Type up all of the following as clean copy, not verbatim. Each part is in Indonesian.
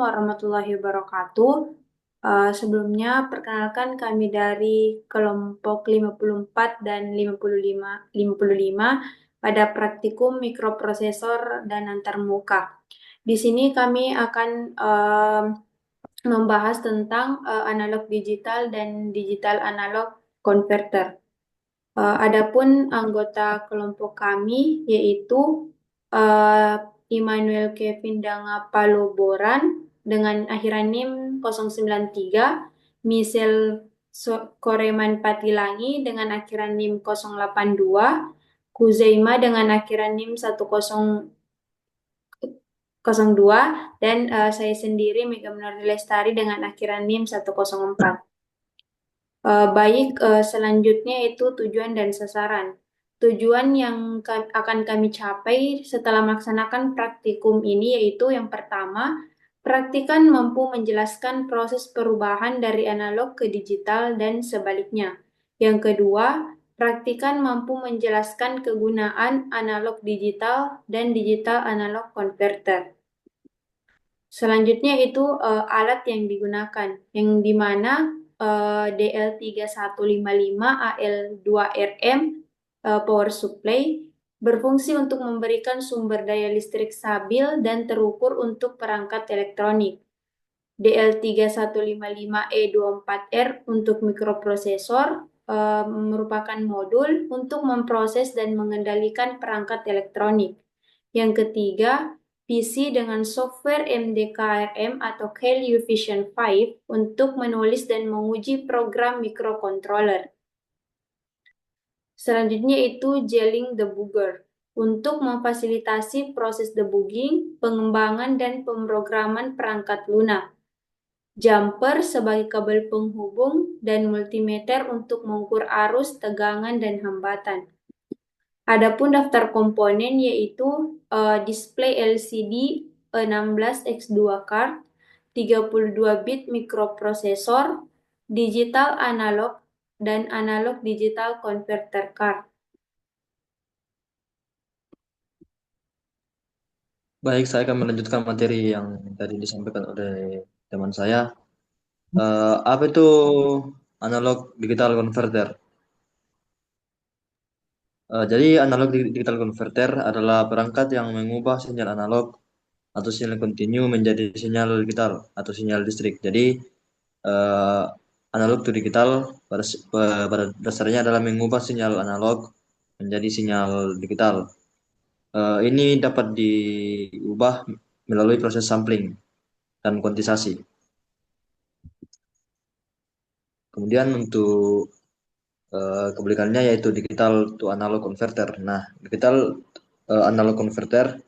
warahmatullahi wabarakatuh. Sebelumnya, perkenalkan kami dari kelompok 54 dan 55 pada praktikum mikroprosesor dan antarmuka. Di sini kami akan membahas tentang analog digital dan digital analog converter. Adapun anggota kelompok kami yaitu uh, Immanuel Kevin Dangapaloboran dengan akhiran NIM 093, Michelle Koreman Patilangi dengan akhiran NIM 082, Kuzaima dengan akhiran NIM 1002, dan saya sendiri Mega Menardi Lestari dengan akhiran NIM 104. Selanjutnya itu tujuan dan sasaran. Tujuan yang akan kami capai setelah melaksanakan praktikum ini yaitu yang pertama, praktikan mampu menjelaskan proses perubahan dari analog ke digital dan sebaliknya. Yang kedua, praktikan mampu menjelaskan kegunaan analog digital dan digital analog converter. Selanjutnya itu alat yang digunakan, yang di mana DL3155 AL2RM power supply berfungsi untuk memberikan sumber daya listrik stabil dan terukur untuk perangkat elektronik. DL3155E24R untuk mikroprosesor merupakan modul untuk memproses dan mengendalikan perangkat elektronik. Yang ketiga, PC dengan software MDKRM atau Keil Vision 5 untuk menulis dan menguji program microcontroller. Selanjutnya itu Gelling Debugger untuk memfasilitasi proses debugging, pengembangan, dan pemrograman perangkat lunak. Jumper sebagai kabel penghubung dan multimeter untuk mengukur arus, tegangan, dan hambatan. Adapun daftar komponen yaitu display LCD 16x2 card, 32 bit mikroprosesor, digital analog, dan analog digital converter card. Baik, saya akan melanjutkan materi yang tadi disampaikan oleh teman saya. Apa itu analog digital converter? Jadi analog digital converter adalah perangkat yang mengubah sinyal analog atau sinyal kontinu menjadi sinyal digital atau sinyal listrik. Jadi eh, analog to digital pada dasarnya adalah mengubah sinyal analog menjadi sinyal digital. Ini dapat diubah melalui proses sampling dan kuantisasi. Kemudian untuk kebalikannya yaitu digital to analog converter. Nah, digital analog converter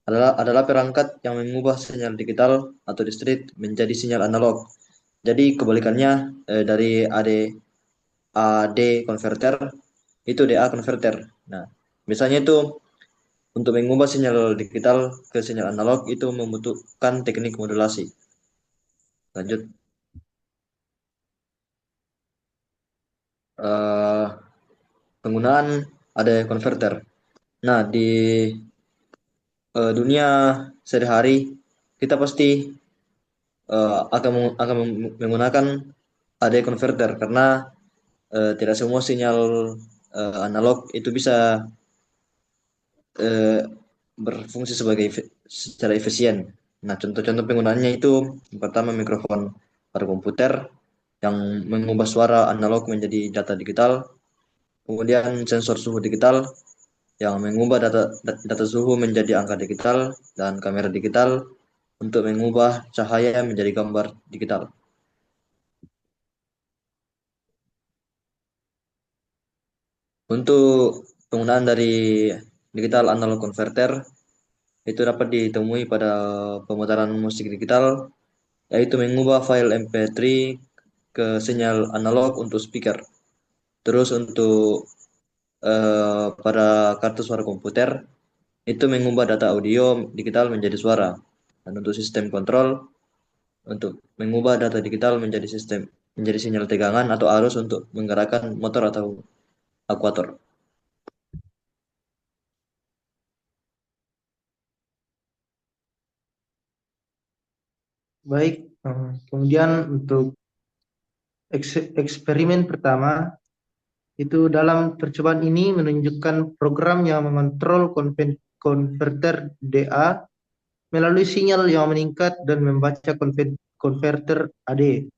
adalah perangkat yang mengubah sinyal digital atau listrik menjadi sinyal analog. Jadi kebalikannya dari AD converter itu DA converter. Nah, misalnya itu untuk mengubah sinyal digital ke sinyal analog itu membutuhkan teknik modulasi. Lanjut. eh, Penggunaan AD converter. Nah, di dunia sehari-hari kita pasti akan menggunakan AD converter karena tidak semua sinyal analog itu bisa eh, berfungsi secara efisien. Nah, contoh-contoh penggunaannya itu yang pertama mikrofon pada komputer yang mengubah suara analog menjadi data digital, kemudian sensor suhu digital yang mengubah data suhu menjadi angka digital, dan kamera digital untuk mengubah cahaya menjadi gambar digital. Untuk penggunaan dari digital analog converter itu dapat ditemui pada pemutaran musik digital, yaitu mengubah file MP3 ke sinyal analog untuk speaker. Terus untuk pada kartu suara komputer itu mengubah data audio digital menjadi suara. Dan untuk sistem kontrol untuk mengubah data digital menjadi sinyal tegangan atau arus untuk menggerakkan motor atau akuator. Baik, kemudian untuk eksperimen pertama, itu dalam percobaan ini menunjukkan program yang mengontrol konverter DA melalui sinyal yang meningkat dan membaca konverter AD.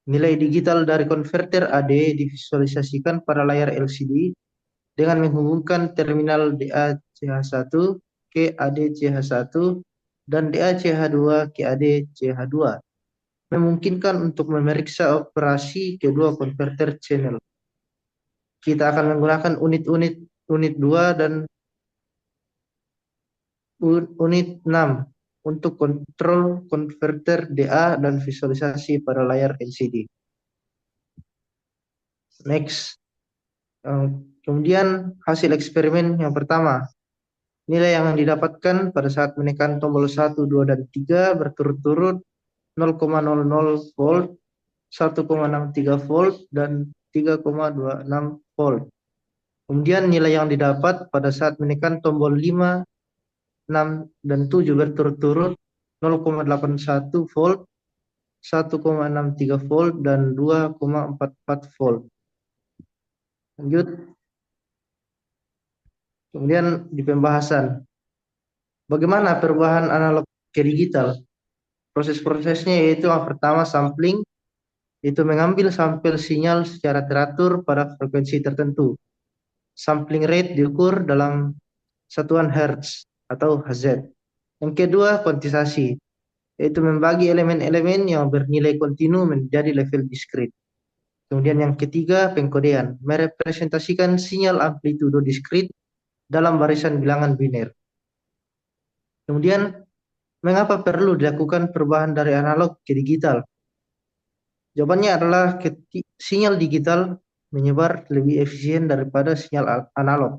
Nilai digital dari konverter AD divisualisasikan pada layar LCD dengan menghubungkan terminal DA-CH1 ke AD-CH1 dan DA-CH2 ke AD-CH2, memungkinkan untuk memeriksa operasi kedua konverter channel. Kita akan menggunakan unit 2 dan unit 6 untuk kontrol konverter DA dan visualisasi pada layar LCD. Next. Kemudian hasil eksperimen yang pertama. Nilai yang didapatkan pada saat menekan tombol 1, 2, dan 3 berturut-turut 0,00 volt, 1,63 volt, dan 3,26 volt. Kemudian nilai yang didapat pada saat menekan tombol 5, 6, dan 7 berturut-turut 0,81 volt, 1,63 volt, dan 2,44 volt. Lanjut. Kemudian di pembahasan, bagaimana perubahan analog ke digital? Proses-prosesnya yaitu yang pertama sampling, itu mengambil sampel sinyal secara teratur pada frekuensi tertentu. Sampling rate diukur dalam satuan Hertz atau Hz. Yang kedua, kuantisasi, yaitu membagi elemen-elemen yang bernilai kontinu menjadi level diskrit. Kemudian yang ketiga, pengkodean, merepresentasikan sinyal amplitudo diskrit dalam barisan bilangan biner. Kemudian, mengapa perlu dilakukan perubahan dari analog ke digital? Jawabannya adalah sinyal digital menyebar lebih efisien daripada sinyal analog,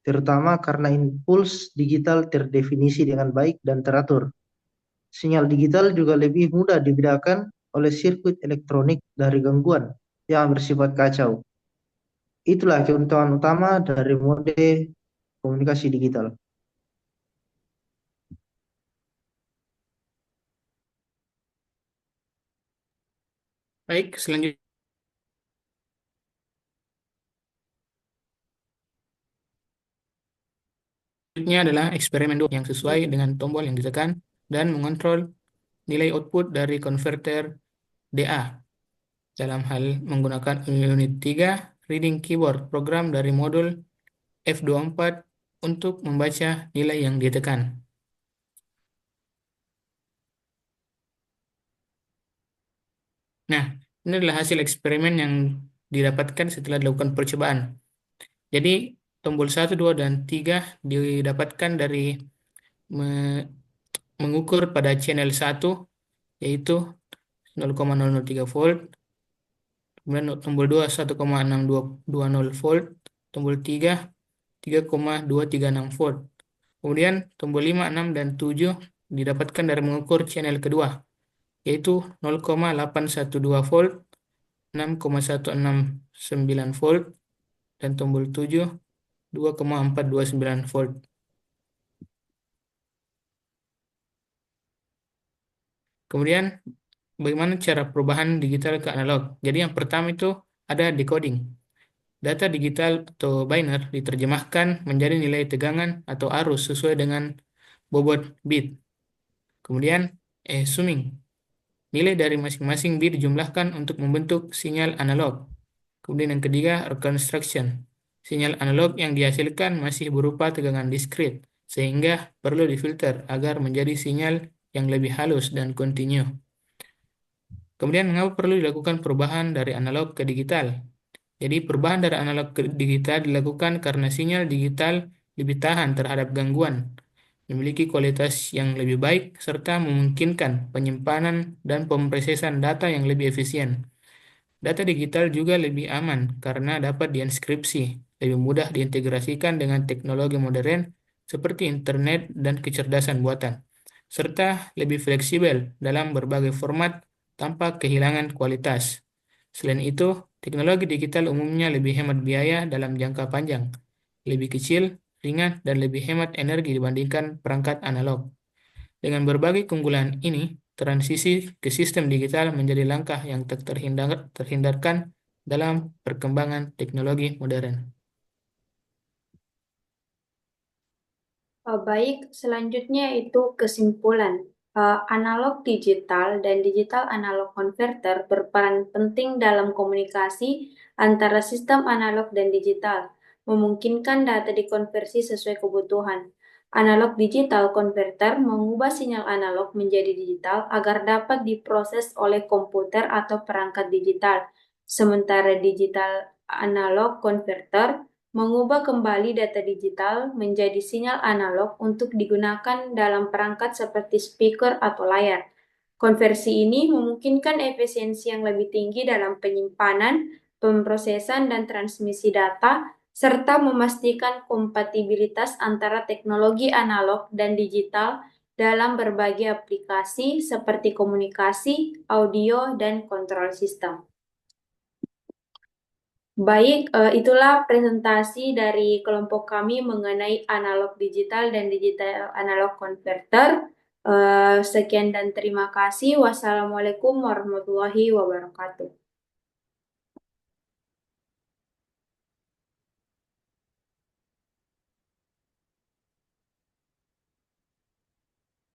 terutama karena impuls digital terdefinisi dengan baik dan teratur. Sinyal digital juga lebih mudah dibedakan oleh sirkuit elektronik dari gangguan yang bersifat kacau. Itulah keuntungan utama dari mode komunikasi digital. Baik, selanjutnya adalah eksperimen 2 yang sesuai dengan tombol yang ditekan dan mengontrol nilai output dari konverter DA. Dalam hal menggunakan unit 3, reading keyboard program dari modul F24 untuk membaca nilai yang ditekan. Nah, ini adalah hasil eksperimen yang didapatkan setelah dilakukan percobaan. Jadi, tombol 1, 2, dan 3 didapatkan dari mengukur pada channel 1, yaitu 0,003 volt. Kemudian tombol 2, 1,6220 volt. Tombol 3, 3,236 volt. Kemudian tombol 5, 6, dan 7 didapatkan dari mengukur channel kedua, yaitu 0,812 volt, 6,169 volt, dan tombol 7, 2,429 volt. Kemudian bagaimana cara perubahan digital ke analog? Jadi yang pertama itu ada decoding. Data digital atau biner diterjemahkan menjadi nilai tegangan atau arus sesuai dengan bobot bit. Kemudian summing. Nilai dari masing-masing bit dijumlahkan untuk membentuk sinyal analog. Kemudian yang ketiga, reconstruction. Sinyal analog yang dihasilkan masih berupa tegangan diskrit, sehingga perlu difilter agar menjadi sinyal yang lebih halus dan kontinu. Kemudian mengapa perlu dilakukan perubahan dari analog ke digital? Jadi perubahan dari analog ke digital dilakukan karena sinyal digital lebih tahan terhadap gangguan, memiliki kualitas yang lebih baik, serta memungkinkan penyimpanan dan pemrosesan data yang lebih efisien. Data digital juga lebih aman karena dapat dienkripsi, lebih mudah diintegrasikan dengan teknologi modern seperti internet dan kecerdasan buatan, serta lebih fleksibel dalam berbagai format tanpa kehilangan kualitas. Selain itu, teknologi digital umumnya lebih hemat biaya dalam jangka panjang, lebih kecil, ringan, dan lebih hemat energi dibandingkan perangkat analog. Dengan berbagai keunggulan ini, transisi ke sistem digital menjadi langkah yang tak terhindarkan dalam perkembangan teknologi modern. Baik, selanjutnya itu kesimpulan. Analog digital dan digital analog converter berperan penting dalam komunikasi antara sistem analog dan digital, memungkinkan data dikonversi sesuai kebutuhan. Analog digital converter mengubah sinyal analog menjadi digital agar dapat diproses oleh komputer atau perangkat digital. Sementara digital analog converter mengubah kembali data digital menjadi sinyal analog untuk digunakan dalam perangkat seperti speaker atau layar. Konversi ini memungkinkan efisiensi yang lebih tinggi dalam penyimpanan, pemrosesan, dan transmisi data, serta memastikan kompatibilitas antara teknologi analog dan digital dalam berbagai aplikasi seperti komunikasi, audio, dan kontrol sistem. Baik, itulah presentasi dari kelompok kami mengenai analog digital dan digital analog converter. Sekian dan terima kasih. Wassalamualaikum warahmatullahi wabarakatuh.